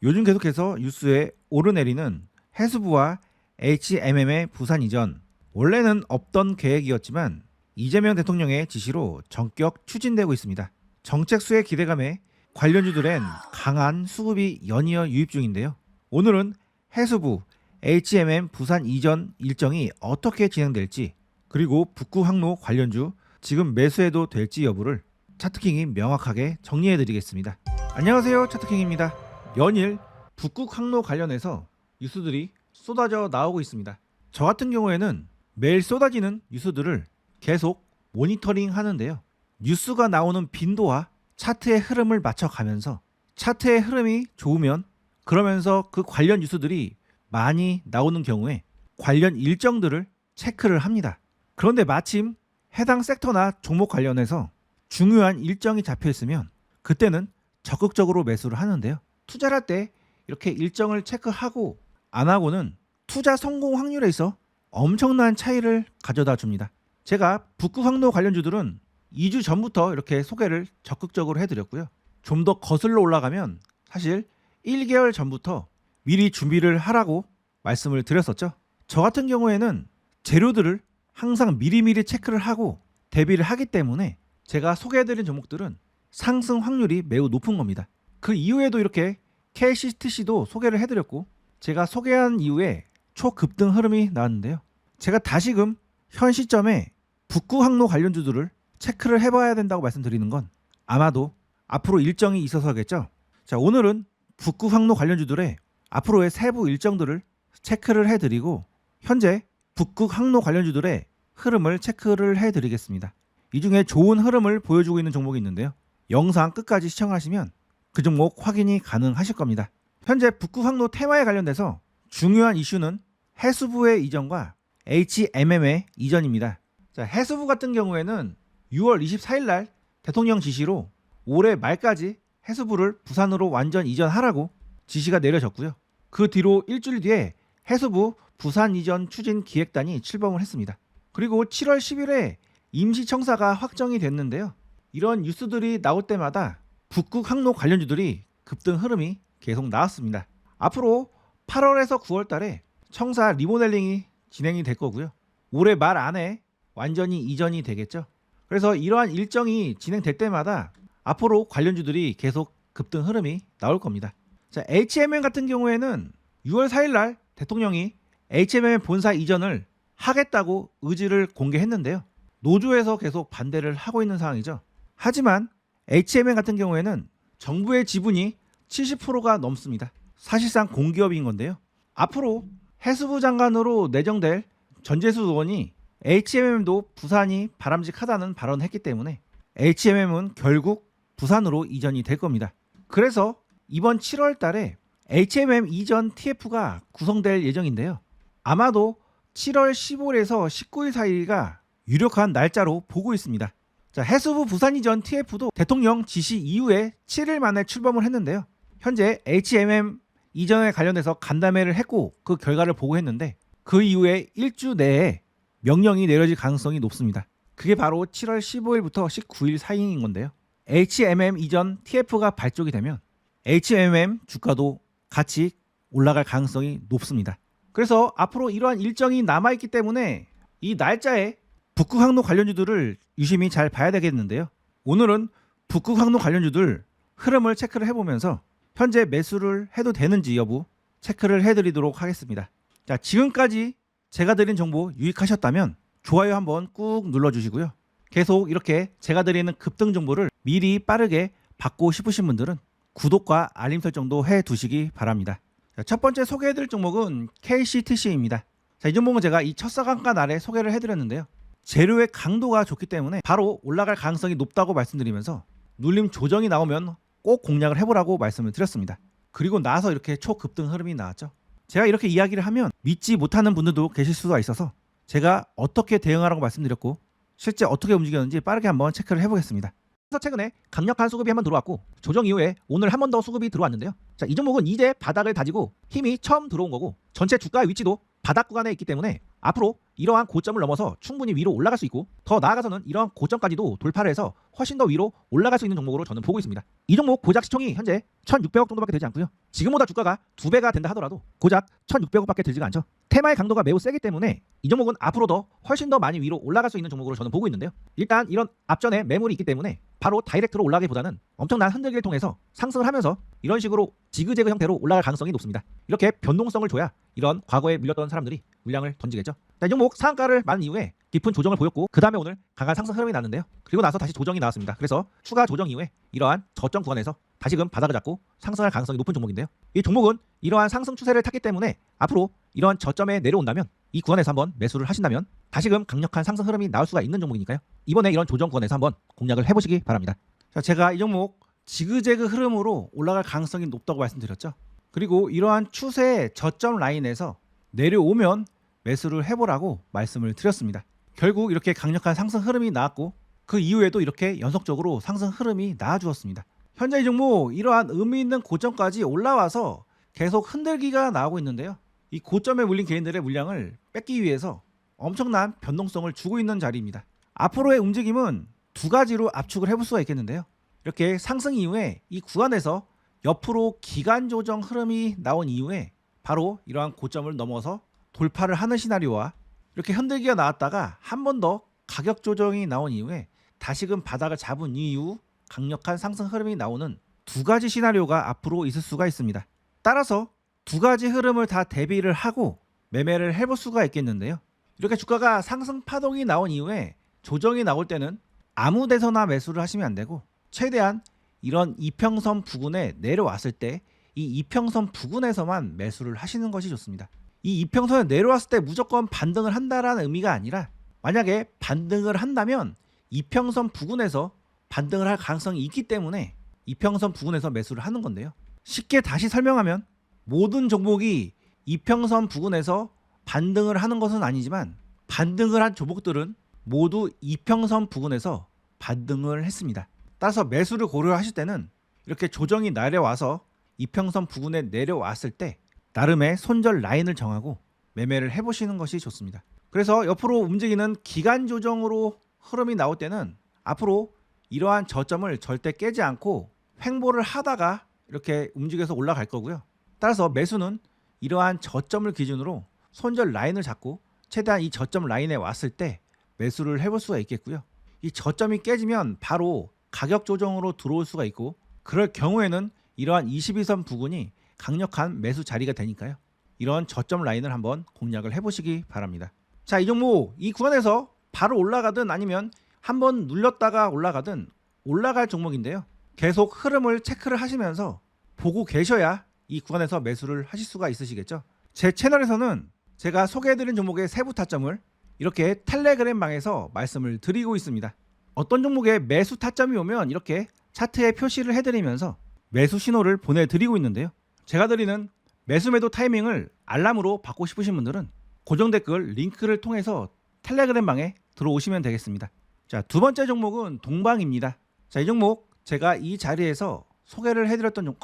요즘 계속해서 뉴스에 오르내리는 해수부와 HMM의 부산 이전. 원래는 없던 계획이었지만 이재명 대통령의 지시로 전격 추진되고 있습니다. 정책 수의 기대감에 관련주들엔 강한 수급이 연이어 유입 중인데요. 오늘은 해수부 HMM 부산 이전 일정이 어떻게 진행될지, 그리고 북구 항로 관련주 지금 매수해도 될지 여부를 차트킹이 명확하게 정리해드리겠습니다. 안녕하세요, 차트킹입니다. 연일 북극 항로 관련해서 뉴스들이 쏟아져 나오고 있습니다. 저 같은 경우에는 매일 쏟아지는 뉴스들을 계속 모니터링 하는데요. 뉴스가 나오는 빈도와 차트의 흐름을 맞춰가면서 차트의 흐름이 좋으면 그러면서 그 관련 뉴스들이 많이 나오는 경우에 관련 일정들을 체크를 합니다. 그런데 마침 해당 섹터나 종목 관련해서 중요한 일정이 잡혀 있으면 그때는 적극적으로 매수를 하는데요. 투자를 할 때 이렇게 일정을 체크하고 안 하고는 투자 성공 확률에 있어 엄청난 차이를 가져다 줍니다. 제가 북극 항로 관련주들은 2주 전부터 이렇게 소개를 적극적으로 해드렸고요. 좀 더 거슬러 올라가면 사실 1개월 전부터 미리 준비를 하라고 말씀을 드렸었죠. 저 같은 경우에는 재료들을 항상 미리미리 체크를 하고 대비를 하기 때문에 제가 소개해드린 종목들은 상승 확률이 매우 높은 겁니다. 그 이후에도 이렇게 KCTC도 소개를 해드렸고, 제가 소개한 이후에 초급등 흐름이 나왔는데요. 제가 다시금 현 시점에 북구 항로 관련주들을 체크를 해봐야 된다고 말씀드리는 건 아마도 앞으로 일정이 있어서겠죠. 자, 오늘은 북구 항로 관련주들의 앞으로의 세부 일정들을 체크를 해드리고 현재 북구 항로 관련주들의 흐름을 체크를 해드리겠습니다. 이 중에 좋은 흐름을 보여주고 있는 종목이 있는데요. 영상 끝까지 시청하시면 그 종목 확인이 가능하실 겁니다. 현재 북구 항로 테마에 관련돼서 중요한 이슈는 해수부의 이전과 HMM의 이전입니다. 자, 해수부 같은 경우에는 6월 24일 날 대통령 지시로 올해 말까지 해수부를 부산으로 완전 이전하라고 지시가 내려졌고요. 그 뒤로 일주일 뒤에 해수부 부산 이전 추진 기획단이 출범을 했습니다. 그리고 7월 10일에 임시청사가 확정이 됐는데요. 이런 뉴스들이 나올 때마다 북극 항로 관련주들이 급등 흐름이 계속 나왔습니다. 앞으로 8월에서 9월 달에 청사 리모델링이 진행이 될 거고요. 올해 말 안에 완전히 이전이 되겠죠. 그래서 이러한 일정이 진행될 때마다 앞으로 관련주들이 계속 급등 흐름이 나올 겁니다. 자, HMM 같은 경우에는 6월 4일 날 대통령이 HMM 본사 이전을 하겠다고 의지를 공개했는데요. 노조에서 계속 반대를 하고 있는 상황이죠. 하지만 HMM 같은 경우에는 정부의 지분이 70%가 넘습니다. 사실상 공기업인 건데요. 앞으로 해수부 장관으로 내정될 전재수 의원이 HMM도 부산이 바람직하다는 발언을 했기 때문에 HMM은 결국 부산으로 이전이 될 겁니다. 그래서 이번 7월 달에 HMM 이전 TF가 구성될 예정인데요. 아마도 7월 15일에서 19일 사이가 유력한 날짜로 보고 있습니다. 자, 해수부 부산 이전 TF도 대통령 지시 이후에 7일 만에 출범을 했는데요. 현재 HMM 이전에 관련해서 간담회를 했고 그 결과를 보고했는데 그 이후에 일주 내에 명령이 내려질 가능성이 높습니다. 그게 바로 7월 15일부터 19일 사이인 건데요. HMM 이전 TF가 발족이 되면 HMM 주가도 같이 올라갈 가능성이 높습니다. 그래서 앞으로 이러한 일정이 남아있기 때문에 이 날짜에 북극 항로 관련주들을 유심히 잘 봐야 되겠는데요. 오늘은 북극 항로 관련주들 흐름을 체크를 해보면서 현재 매수를 해도 되는지 여부 체크를 해드리도록 하겠습니다. 자, 지금까지 제가 드린 정보 유익하셨다면 좋아요 한번 꾹 눌러주시고요. 계속 이렇게 제가 드리는 급등 정보를 미리 빠르게 받고 싶으신 분들은 구독과 알림 설정도 해두시기 바랍니다. 자, 첫 번째 소개해드릴 종목은 KCTC입니다. 자, 이 종목은 제가 이 첫사강가 날에 소개를 해드렸는데요. 재료의 강도가 좋기 때문에 바로 올라갈 가능성이 높다고 말씀드리면서 눌림 조정이 나오면 꼭 공략을 해보라고 말씀을 드렸습니다. 그리고 나서 이렇게 초급등 흐름이 나왔죠. 제가 이렇게 이야기를 하면 믿지 못하는 분들도 계실 수가 있어서 제가 어떻게 대응하라고 말씀드렸고 실제 어떻게 움직였는지 빠르게 한번 체크를 해보겠습니다. 그래서 최근에 강력한 수급이 한번 들어왔고 조정 이후에 오늘 한 번 더 수급이 들어왔는데요. 자, 이 종목은 이제 바닥을 다지고 힘이 처음 들어온 거고 전체 주가의 위치도 바닥 구간에 있기 때문에 앞으로 이러한 고점을 넘어서 충분히 위로 올라갈 수 있고 더 나아가서는 이러한 고점까지도 돌파를 해서 훨씬 더 위로 올라갈 수 있는 종목으로 저는 보고 있습니다. 이 종목 고작 시총이 현재 1,600억 정도밖에 되지 않고요. 지금보다 주가가 2배가 된다 하더라도 고작 1,600억밖에 들지가 않죠. 테마의 강도가 매우 세기 때문에 이 종목은 앞으로 더 훨씬 더 많이 위로 올라갈 수 있는 종목으로 저는 보고 있는데요. 일단 이런 앞전에 매물이 있기 때문에 바로 다이렉트로 올라가기보다는 엄청난 흔들기를 통해서 상승을 하면서 이런 식으로 지그재그 형태로 올라갈 가능성이 높습니다. 이렇게 변동성을 줘야 이런 과거에 밀렸던 사람들이 물량을 던지겠죠. 자, 이 종목 상한가를 만 이후에 깊은 조정을 보였고 그 다음에 오늘 강한 상승 흐름이 났는데요. 그리고 나서 다시 조정이 나왔습니다. 그래서 추가 조정 이후에 이러한 저점 구간에서 다시금 바닥을 잡고 상승할 가능성이 높은 종목인데요. 이 종목은 이러한 상승 추세를 탔기 때문에 앞으로 이러한 저점에 내려온다면 이 구간에서 한번 매수를 하신다면 다시금 강력한 상승 흐름이 나올 수가 있는 종목이니까요. 이번에 이런 조정 구간에서 한번 공략을 해보시기 바랍니다. 자, 제가 이 종목 지그재그 흐름으로 올라갈 가능성이 높다고 말씀드렸죠. 그리고 이러한 추세의 저점 라인에서 내려오면 매수를 해보라고 말씀을 드렸습니다. 결국 이렇게 강력한 상승 흐름이 나왔고 그 이후에도 이렇게 연속적으로 상승 흐름이 나와주었습니다. 현재 이 종목 이러한 의미 있는 고점까지 올라와서 계속 흔들기가 나오고 있는데요. 이 고점에 물린 개인들의 물량을 뺏기 위해서 엄청난 변동성을 주고 있는 자리입니다. 앞으로의 움직임은 두 가지로 압축을 해볼 수가 있겠는데요. 이렇게 상승 이후에 이 구간에서 옆으로 기간 조정 흐름이 나온 이후에 바로 이러한 고점을 넘어서 돌파를 하는 시나리오와 이렇게 흔들기가 나왔다가 한 번 더 가격 조정이 나온 이후에 다시금 바닥을 잡은 이후 강력한 상승 흐름이 나오는 두 가지 시나리오가 앞으로 있을 수가 있습니다. 따라서 두 가지 흐름을 다 대비를 하고 매매를 해볼 수가 있겠는데요. 이렇게 주가가 상승 파동이 나온 이후에 조정이 나올 때는 아무 데서나 매수를 하시면 안 되고 최대한 이런 이평선 부근에 내려왔을 때 이 이평선 부근에서만 매수를 하시는 것이 좋습니다. 이 이평선에 내려왔을 때 무조건 반등을 한다라는 의미가 아니라 만약에 반등을 한다면 이평선 부근에서 반등을 할 가능성이 있기 때문에 이평선 부근에서 매수를 하는 건데요. 쉽게 다시 설명하면 모든 종목이 이평선 부근에서 반등을 하는 것은 아니지만 반등을 한 종목들은 모두 이평선 부근에서 반등을 했습니다. 따라서 매수를 고려하실 때는 이렇게 조정이 내려와서 이평선 부근에 내려왔을 때 나름의 손절 라인을 정하고 매매를 해보시는 것이 좋습니다. 그래서 옆으로 움직이는 기간 조정으로 흐름이 나올 때는 앞으로 이러한 저점을 절대 깨지 않고 횡보를 하다가 이렇게 움직여서 올라갈 거고요. 따라서 매수는 이러한 저점을 기준으로 손절 라인을 잡고 최대한 이 저점 라인에 왔을 때 매수를 해볼 수가 있겠고요. 이 저점이 깨지면 바로 가격 조정으로 들어올 수가 있고 그럴 경우에는 이러한 22선 부근이 강력한 매수 자리가 되니까요. 이런 저점 라인을 한번 공략을 해보시기 바랍니다. 자, 이 종목 이 구간에서 바로 올라가든 아니면 한번 눌렸다가 올라가든 올라갈 종목인데요. 계속 흐름을 체크를 하시면서 보고 계셔야 이 구간에서 매수를 하실 수가 있으시겠죠. 제 채널에서는 제가 소개해드린 종목의 세부 타점을 이렇게 텔레그램 방에서 말씀을 드리고 있습니다. 어떤 종목에 매수 타점이 오면 이렇게 차트에 표시를 해드리면서 매수 신호를 보내드리고 있는데요. 제가 드리는 매수 매도 타이밍을 알람으로 받고 싶으신 분들은 고정 댓글 링크를 통해서 텔레그램 방에 들어오시면 되겠습니다. 자, 두 번째 종목은 동방입니다. 자, 이 종목 제가 이 자리에서 소개를 해드렸던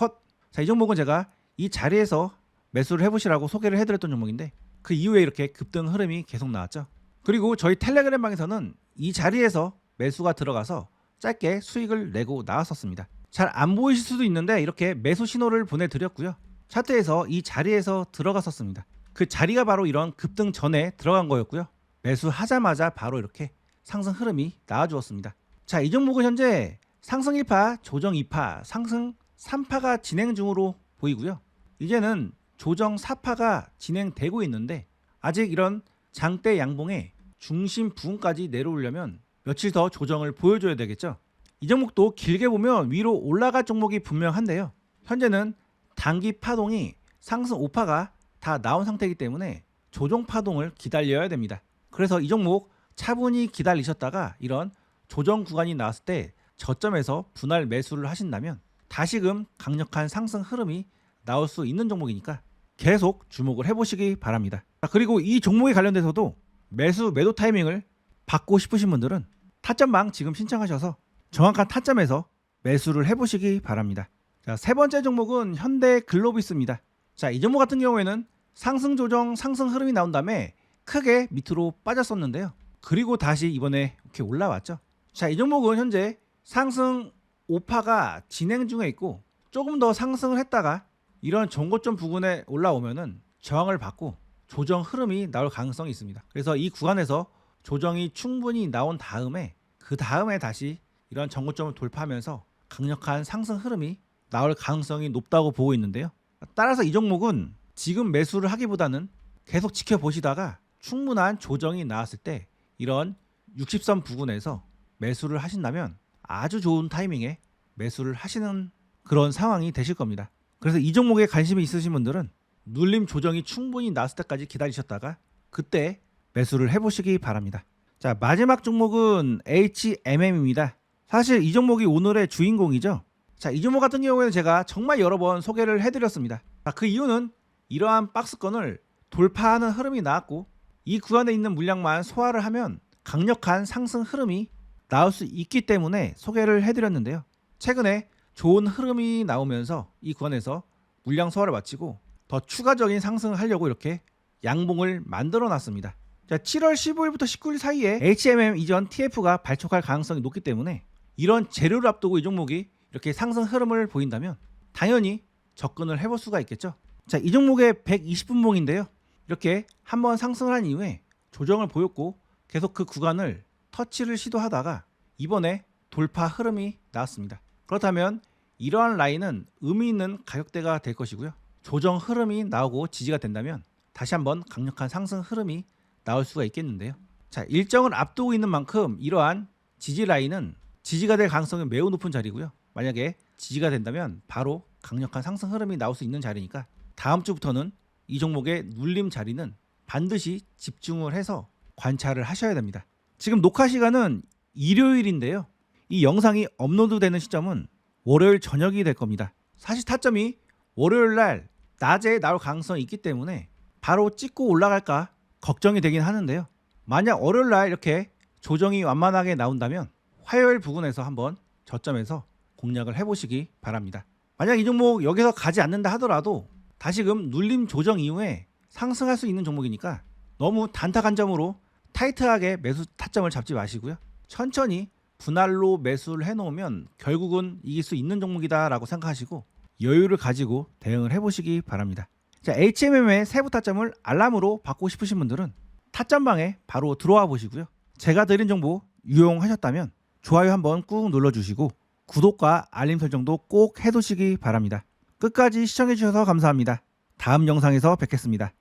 이 종목은 제가 이 자리에서 매수를 해보시라고 소개를 해드렸던 종목인데 그 이후에 이렇게 급등 흐름이 계속 나왔죠. 그리고 저희 텔레그램 방에서는 이 자리에서 매수가 들어가서 짧게 수익을 내고 나왔었습니다. 잘 안 보이실 수도 있는데 이렇게 매수 신호를 보내드렸고요. 차트에서 이 자리에서 들어갔었습니다. 그 자리가 바로 이런 급등 전에 들어간 거였고요. 매수하자마자 바로 이렇게 상승 흐름이 나와주었습니다. 자, 이 종목은 현재 상승 1파, 조정 2파, 상승 3파가 진행 중으로 보이고요. 이제는 조정 4파가 진행되고 있는데 아직 이런 장대 양봉의 중심 부분까지 내려오려면 며칠 더 조정을 보여줘야 되겠죠. 이 종목도 길게 보면 위로 올라갈 종목이 분명한데요. 현재는 단기 파동이 상승 5파가 다 나온 상태이기 때문에 조정 파동을 기다려야 됩니다. 그래서 이 종목 차분히 기다리셨다가 이런 조정 구간이 나왔을 때 저점에서 분할 매수를 하신다면 다시금 강력한 상승 흐름이 나올 수 있는 종목이니까 계속 주목을 해보시기 바랍니다. 그리고 이 종목에 관련돼서도 매수 매도 타이밍을 받고 싶으신 분들은 타점방 지금 신청하셔서 정확한 타점에서 매수를 해보시기 바랍니다. 자, 세 번째 종목은 현대글로비스입니다. 자, 이 종목 같은 경우에는 상승 조정 상승 흐름이 나온 다음에 크게 밑으로 빠졌었는데요. 그리고 다시 이번에 이렇게 올라왔죠. 자, 이 종목은 현재 상승 5파가 진행 중에 있고 조금 더 상승을 했다가 이런 전고점 부근에 올라오면은 저항을 받고 조정 흐름이 나올 가능성이 있습니다. 그래서 이 구간에서 조정이 충분히 나온 다음에 그 다음에 다시 이런 전고점을 돌파하면서 강력한 상승 흐름이 나올 가능성이 높다고 보고 있는데요. 따라서 이 종목은 지금 매수를 하기보다는 계속 지켜보시다가 충분한 조정이 나왔을 때 이런 60선 부근에서 매수를 하신다면 아주 좋은 타이밍에 매수를 하시는 그런 상황이 되실 겁니다. 그래서 이 종목에 관심이 있으신 분들은 눌림 조정이 충분히 나왔을 때까지 기다리셨다가 그때 매수를 해보시기 바랍니다. 자, 마지막 종목은 HMM입니다. 사실 이 종목이 오늘의 주인공이죠. 자, 이 종목 같은 경우에는 제가 정말 여러 번 소개를 해드렸습니다. 자, 그 이유는 이러한 박스권을 돌파하는 흐름이 나왔고 이 구간에 있는 물량만 소화를 하면 강력한 상승 흐름이 나올 수 있기 때문에 소개를 해드렸는데요. 최근에 좋은 흐름이 나오면서 이 구간에서 물량 소화를 마치고 더 추가적인 상승을 하려고 이렇게 양봉을 만들어 놨습니다. 자, 7월 15일부터 19일 사이에 HMM 이전 TF가 발족할 가능성이 높기 때문에 이런 재료를 앞두고 이 종목이 이렇게 상승 흐름을 보인다면 당연히 접근을 해볼 수가 있겠죠. 자, 이 종목의 120분봉인데요. 이렇게 한번 상승을 한 이후에 조정을 보였고 계속 그 구간을 터치를 시도하다가 이번에 돌파 흐름이 나왔습니다. 그렇다면 이러한 라인은 의미 있는 가격대가 될 것이고요. 조정 흐름이 나오고 지지가 된다면 다시 한번 강력한 상승 흐름이 나올 수가 있겠는데요. 자, 일정을 앞두고 있는 만큼 이러한 지지 라인은 지지가 될 가능성이 매우 높은 자리고요. 만약에 지지가 된다면 바로 강력한 상승 흐름이 나올 수 있는 자리니까 다음 주부터는 이 종목의 눌림 자리는 반드시 집중을 해서 관찰을 하셔야 됩니다. 지금 녹화 시간은 일요일인데요. 이 영상이 업로드되는 시점은 월요일 저녁이 될 겁니다. 사실 타점이 월요일 날 낮에 나올 가능성이 있기 때문에 바로 찍고 올라갈까 걱정이 되긴 하는데요. 만약 월요일 날 이렇게 조정이 완만하게 나온다면 화요일 부근에서 한번 저점에서 공략을 해보시기 바랍니다. 만약 이 종목 여기서 가지 않는다 하더라도 다시금 눌림 조정 이후에 상승할 수 있는 종목이니까 너무 단타 관점으로 타이트하게 매수 타점을 잡지 마시고요. 천천히 분할로 매수를 해놓으면 결국은 이길 수 있는 종목이다 라고 생각하시고 여유를 가지고 대응을 해보시기 바랍니다. 자, HMM의 세부 타점을 알람으로 받고 싶으신 분들은 타점방에 바로 들어와 보시고요. 제가 드린 정보 유용하셨다면 좋아요 한번 꾹 눌러주시고 구독과 알림 설정도 꼭 해두시기 바랍니다. 끝까지 시청해주셔서 감사합니다. 다음 영상에서 뵙겠습니다.